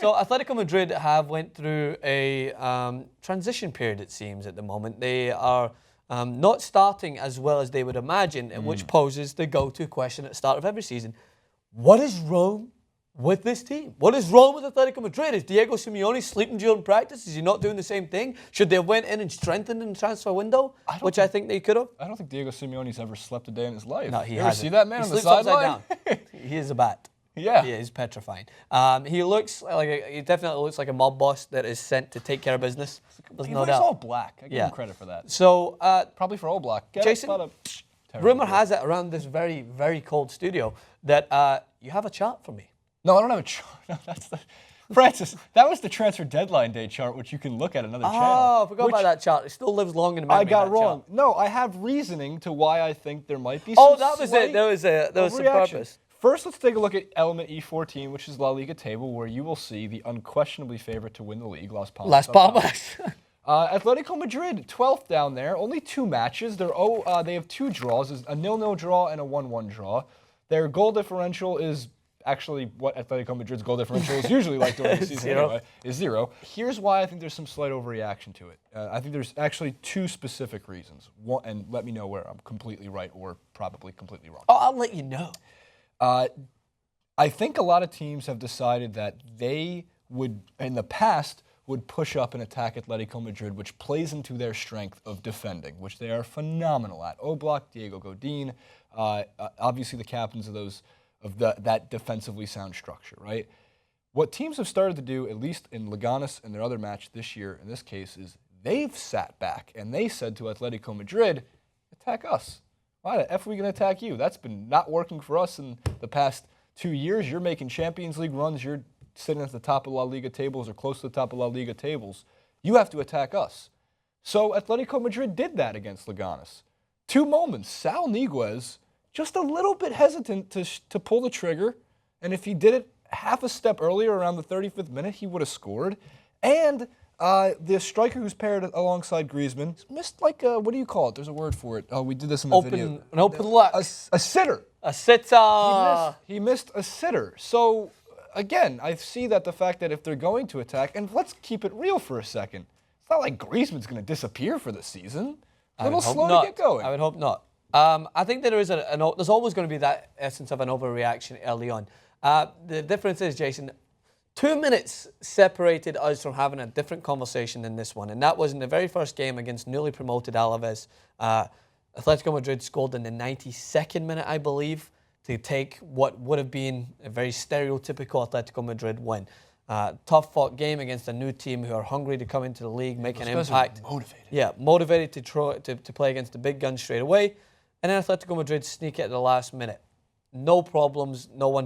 So Atletico Madrid have went through a transition period, it seems, at the moment. They are not starting as well as they would imagine, which poses the go-to question at the start of every season. What is wrong with this team? What is wrong with Atletico Madrid? Is Diego Simeone sleeping during practice? Is he not doing the same thing? Should they have went in and strengthened in the transfer window, which I think they could have? I don't think Diego Simeone's ever slept a day in his life. No, he you hasn't. ever see that man he on the sleeps sideline? upside down. He is a bat. Yeah. He is petrifying. He looks like he definitely looks like a mob boss that is sent to take care of business. There's no doubt. He's all black. I give him credit for that. So probably for all black. Jason, rumor has it around this very, very cold studio that you have a chart for me. No, I don't have a chart. No, that's the Francis. That was the transfer deadline day chart, which you can look at another channel. Oh, I forgot about that chart. It still lives long in the memory. I got wrong. Chart. No, I have reasoning to why I think there might be some that was it. There was some purpose. First, let's take a look at element E14, which is La Liga table, where you will see the unquestionably favorite to win the league, Las Palmas. Las Palmas. Atletico Madrid, 12th down there, only 2 matches. They have 2 draws, a 0-0 draw and a 1-1 draw. Their goal differential is actually what Atletico Madrid's goal differential is usually like during the season anyway, is 0. Here's why I think there's some slight overreaction to it. I think there's actually 2 specific reasons. One, and let me know where I'm completely right or probably completely wrong. Oh, I'll let you know. I think a lot of teams have decided that they would, in the past, would push up and attack Atletico Madrid, which plays into their strength of defending, which they are phenomenal at. Oblak, Diego Godin, obviously the captains of that defensively sound structure, right? What teams have started to do, at least in Leganes and their other match this year, in this case, is they've sat back and they said to Atletico Madrid, attack us. Why the F are we going to attack you? That's been not working for us in the past 2 years. You're making Champions League runs. You're sitting at the top of La Liga tables or close to the top of La Liga tables. You have to attack us. So Atletico Madrid did that against Leganes. 2 moments. Saul Niguez, just a little bit hesitant to pull the trigger. And if he did it half a step earlier, around the 35th minute, he would have scored. And the striker who's paired alongside Griezmann missed what do you call it? There's a word for it. Oh, we did this in the video. An open look. A sitter. A sitter. He missed a sitter. So, again, I see that the fact that if they're going to attack, and let's keep it real for a second, it's not like Griezmann's going to disappear for the season. A little slow to get going. I would hope not. I think that there's always going to be that essence of an overreaction early on. The difference is, Jason, 2 minutes separated us from having a different conversation than this one, and that was in the very first game against newly promoted Alaves. Atletico Madrid scored in the 92nd minute, I believe, to take what would have been a very stereotypical Atletico Madrid win. Tough-fought game against a new team who are hungry to come into the league, make an impact. Motivated. Yeah, motivated to play against the big guns straight away, and then Atletico Madrid sneak it at the last minute. No problems. No one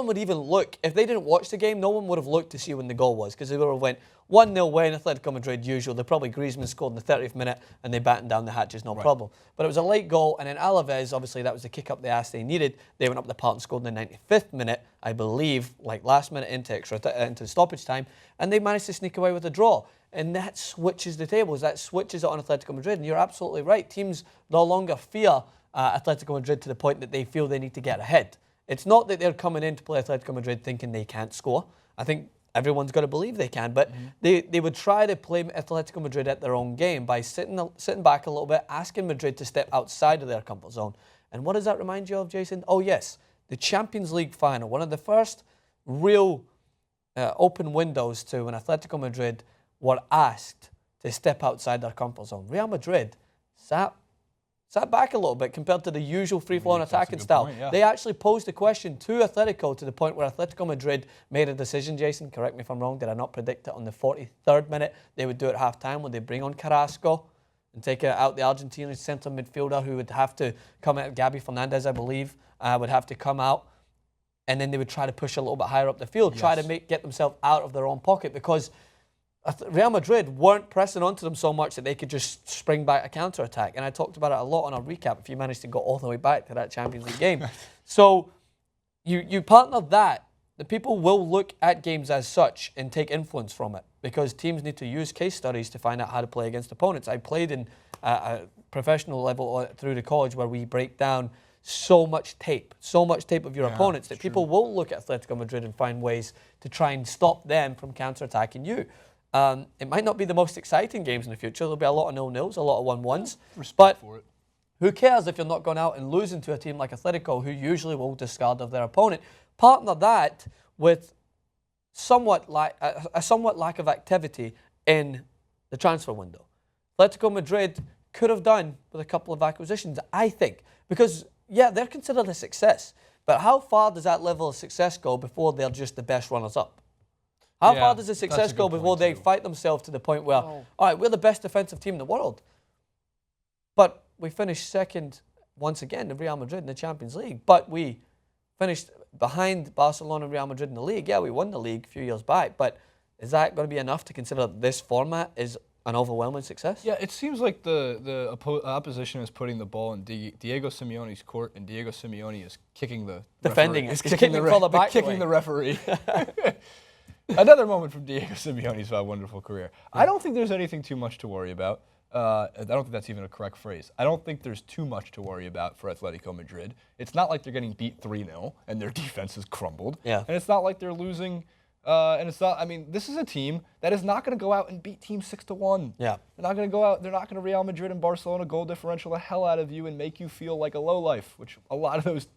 would even look. If they didn't watch the game, no one would have looked to see when the goal was, because they would have went 1-0 win, Atletico Madrid usual. They probably Griezmann scored in the 30th minute and they battened down the hatches, no problem. But it was a late goal, and then Alaves, obviously that was the kick up the ass they needed. They went up the park and scored in the 95th minute, I believe, like last minute into stoppage time, and they managed to sneak away with a draw. And that switches the tables. That switches it on Atletico Madrid. And you're absolutely right. Teams no longer fear Atletico Madrid to the point that they feel they need to get ahead. It's not that they're coming in to play Atletico Madrid thinking they can't score. I think everyone's got to believe they can, but they would try to play Atletico Madrid at their own game by sitting back a little bit, asking Madrid to step outside of their comfort zone. And what does that remind you of, Jason? Oh, yes, the Champions League final, one of the first real open windows to when Atletico Madrid were asked to step outside their comfort zone. Real Madrid sat back a little bit compared to the usual free-flowing attacking style. Point, yeah. They actually posed a question to Atletico to the point where Atletico Madrid made a decision, Jason, correct me if I'm wrong, did I not predict it on the 43rd minute? They would do it at half-time when they bring on Carrasco and take out the Argentinian centre midfielder who would have to come out, Gabi Fernandez, I believe, would have to come out, and then they would try to push a little bit higher up the field, try to get themselves out of their own pocket, because Real Madrid weren't pressing onto them so much that they could just spring back a counter-attack. And I talked about it a lot on our recap if you managed to go all the way back to that Champions League game. So you partner that, the people will look at games as such and take influence from it, because teams need to use case studies to find out how to play against opponents. I played in a professional level through the college where we break down so much tape of your opponents that people will look at Atletico Madrid and find ways to try and stop them from counter-attacking you. It might not be the most exciting games in the future. There'll be a lot of 0-0s, a lot of 1-1s. But who cares if you're not going out and losing to a team like Atletico, who usually will discard of their opponent? Partner that with somewhat lack of activity in the transfer window. Atletico Madrid could have done with a couple of acquisitions, I think, because yeah, they're considered a success. But how far does that level of success go before they're just the best runners-up? How far does the success go before they fight themselves to the point where, all right, we're the best defensive team in the world, but we finished second once again in Real Madrid in the Champions League, but we finished behind Barcelona and Real Madrid in the league. Yeah, we won the league a few years back, but is that going to be enough to consider this format is an overwhelming success? Yeah, it seems like the opposition is putting the ball in Diego Simeone's court, and Diego Simeone is kicking the defending referee. it. He's kicking the referee. Another moment from Diego Simeone's wonderful career. I don't think there's anything too much to worry about. I don't think that's even a correct phrase. I don't think there's too much to worry about for Atletico Madrid. It's not like they're getting beat 3-0 and their defense has crumbled. Yeah. And it's not like they're losing. And it's not. I mean, this is a team that is not going to go out and beat teams 6-1. Yeah. They're not going to go out. They're not going to Real Madrid and Barcelona goal differential the hell out of you and make you feel like a lowlife, which a lot of those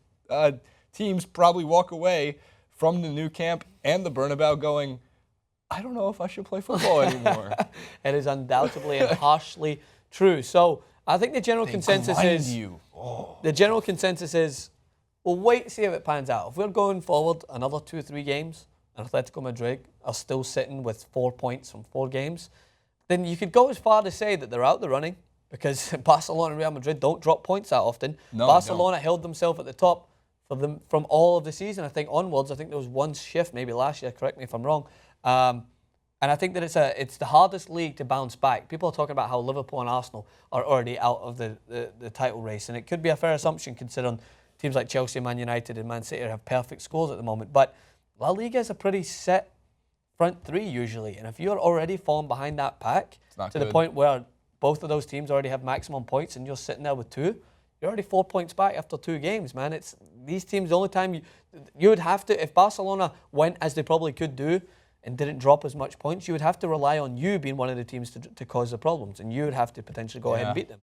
teams probably walk away from the new camp and the Bernabeu going, I don't know if I should play football anymore. It is undoubtedly and harshly true. So I think the general consensus is we'll wait to see how it pans out. If we're going forward another 2 or 3 games and Atletico Madrid are still sitting with 4 points from 4 games, then you could go as far to say that they're out the running because Barcelona and Real Madrid don't drop points that often. No, Barcelona held themselves at the top for them from all of the season. I think onwards, I think there was one shift maybe last year, correct me if I'm wrong. And I think that it's the hardest league to bounce back. People are talking about how Liverpool and Arsenal are already out of the title race, and it could be a fair assumption considering teams like Chelsea, Man United and Man City have perfect scores at the moment. But La Liga is a pretty set front 3 usually, and if you're already falling behind that pack to the point where both of those teams already have maximum points and you're sitting there with 2, you're already 4 points back after 2 games, man. It's these teams, the only time you would have to, if Barcelona went as they probably could do and didn't drop as much points, you would have to rely on you being one of the teams to cause the problems, and you would have to potentially go ahead and beat them.